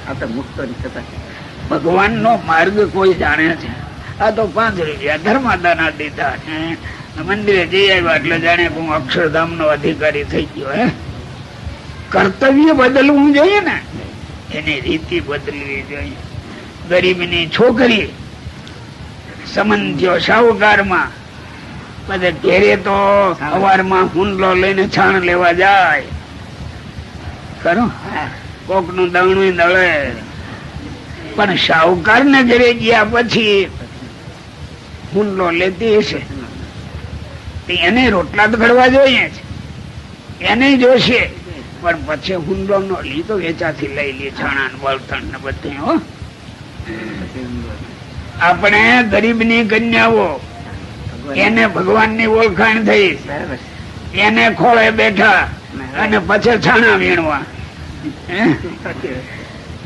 આ તો મુક્તો ની કથા. ભગવાન નો માર્ગ કોઈ જાણે છે? આ તો 5 રૂપિયા ધર્માદાના દીધા, મંદિરે જઈ આવ્યા એટલે જાણે હું અક્ષરધામ નો અધિકારી થઈ ગયો. હે, કર્તવ્ય બદલવું જોઈએ ને, એની રીતિ બદલવી જોઈએ. ગરીબની છોકરી સંબંધીઓ શાહુકારમાં બધે ઘેરે તો સવારમાં હુંડલો લઈને છાણ લેવા જાય, ખરું કોક નું દાણું દળે, પણ શાહુકાર ને ઘરે ગયા પછી હુંડલો લેતી હશે, એને રોટલા તો ઘડવા જોઈએ છે, એને જોશે, પણ પછી હુંડલો નો લી તો વેચાથી લઈ લે, છાણા બળતણ ને બધું. હો, આપણે ગરીબ ની કન્યાઓ એને ભગવાન ની ઓળખાણ થઈ, એને ખોળે બેઠા અને પછી છાણા વીણવા.